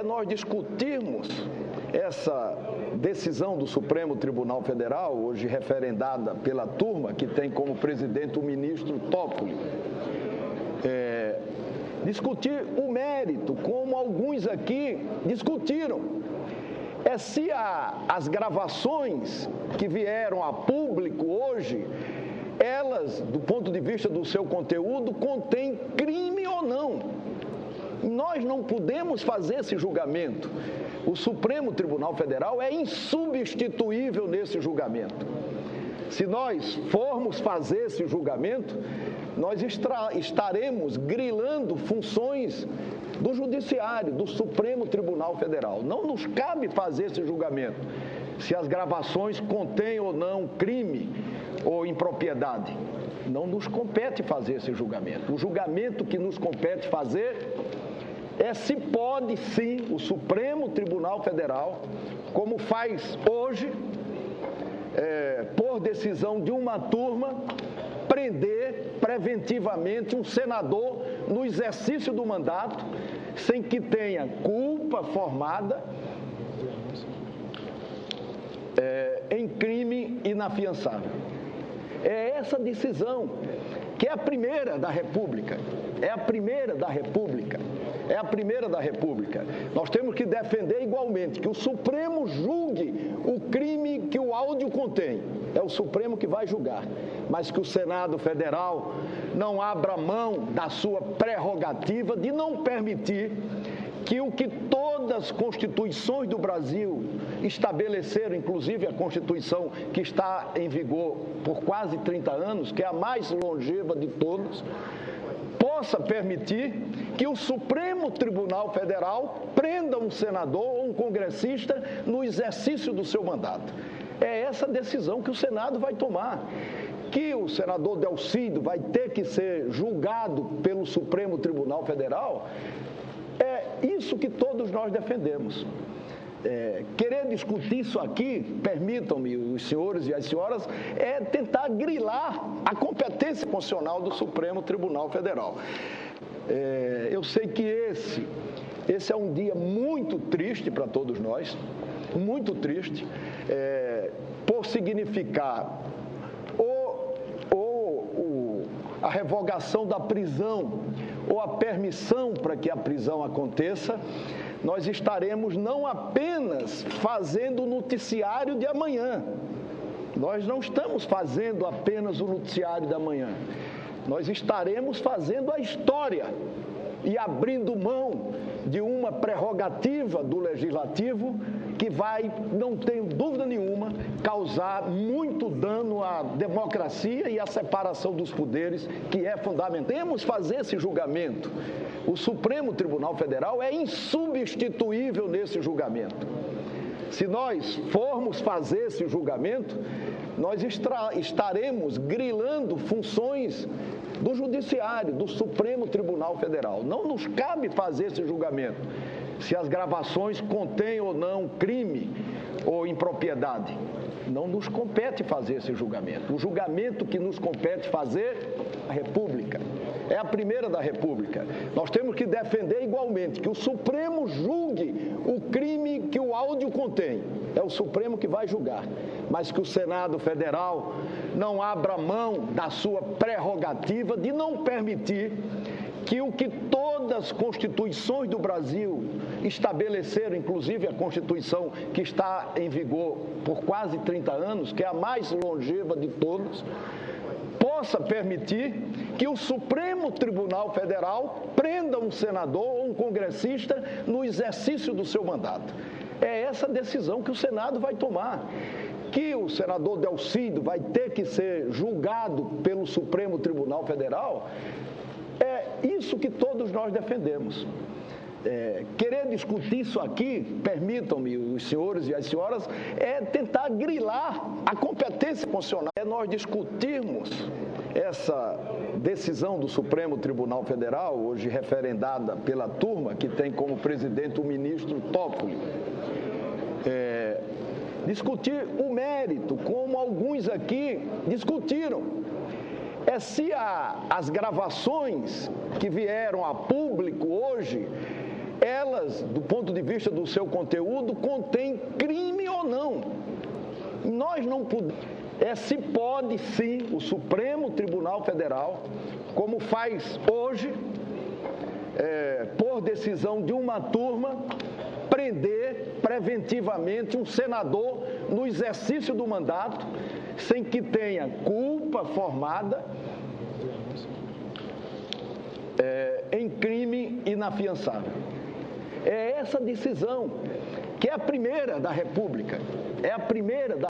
nós discutirmos essa decisão do Supremo Tribunal Federal, hoje referendada pela turma, que tem como presidente o ministro Toffoli. Discutir o mérito, como alguns aqui discutiram. Se as gravações que vieram a público hoje, elas, do ponto de vista do seu conteúdo, contêm crime ou não. Nós não podemos fazer esse julgamento. O Supremo Tribunal Federal é insubstituível nesse julgamento. Se nós formos fazer esse julgamento, nós estaremos grilando funções do Judiciário, do Supremo Tribunal Federal. Não nos cabe fazer esse julgamento, se as gravações contêm ou não crime ou impropriedade. Não nos compete fazer esse julgamento. O julgamento que nos compete fazer é se pode sim o Supremo Tribunal Federal, como faz hoje, por decisão de uma turma, prender preventivamente um senador no exercício do mandato, sem que tenha culpa formada em crime inafiançável. É essa decisão, que é a primeira da República, é a primeira da República. Nós temos que defender igualmente que o Supremo julgue o crime que o áudio contém. É o Supremo que vai julgar. Mas que o Senado Federal não abra mão da sua prerrogativa de não permitir que o que todas as constituições do Brasil estabeleceram, inclusive a Constituição que está em vigor por quase 30 anos, que é a mais longeva de todos, possa permitir que o Supremo Tribunal Federal prenda um senador ou um congressista no exercício do seu mandato. É essa decisão que o Senado vai tomar. Que o senador Delcido vai ter que ser julgado pelo Supremo Tribunal Federal, é isso que todos nós defendemos. Querer discutir isso aqui, permitam-me, os senhores e as senhoras, é tentar grilar a competência constitucional do Supremo Tribunal Federal. Eu sei que esse é um dia muito triste para todos nós, muito triste, por significar a revogação da prisão ou a permissão para que a prisão aconteça. Nós estaremos não apenas fazendo o noticiário de amanhã, nós não estamos fazendo apenas o noticiário de amanhã, nós estaremos fazendo a história e abrindo mão de uma prerrogativa do Legislativo que vai, não tenho dúvida nenhuma, causar muito dano à democracia e à separação dos poderes, que é fundamental. Temos que fazer esse julgamento. O Supremo Tribunal Federal é insubstituível nesse julgamento. Se nós formos fazer esse julgamento, nós estaremos grilando funções do Judiciário, do Supremo Tribunal Federal. Não nos cabe fazer esse julgamento, se as gravações contêm ou não crime ou impropriedade. Não nos compete fazer esse julgamento. O julgamento que nos compete fazer, a República, é a primeira da República. Nós temos que defender igualmente que o Supremo julgue o crime que o áudio contém. É o Supremo que vai julgar. Mas que o Senado Federal não abra mão da sua prerrogativa de não permitir que o que todas as constituições do Brasil estabeleceram, inclusive a Constituição que está em vigor por quase 30 anos, que é a mais longeva de todos, possa permitir que o Supremo Tribunal Federal prenda um senador ou um congressista no exercício do seu mandato. É essa decisão que o Senado vai tomar. Que o senador Delcido vai ter que ser julgado pelo Supremo Tribunal Federal, é isso que todos nós defendemos. Querer discutir isso aqui, permitam-me, os senhores e as senhoras, é tentar grilar a competência constitucional. É nós discutirmos essa decisão do Supremo Tribunal Federal, hoje referendada pela turma, que tem como presidente o ministro Toffoli. Discutir o mérito, como alguns aqui discutiram. Se as gravações que vieram a público hoje, elas, do ponto de vista do seu conteúdo, contêm crime ou não. Nós não podemos. Se pode sim o Supremo Tribunal Federal, como faz hoje, por decisão de uma turma, prender preventivamente um senador no exercício do mandato, sem que tenha culpa formada em crime inafiançável. É essa decisão, que é a primeira da República, é a primeira da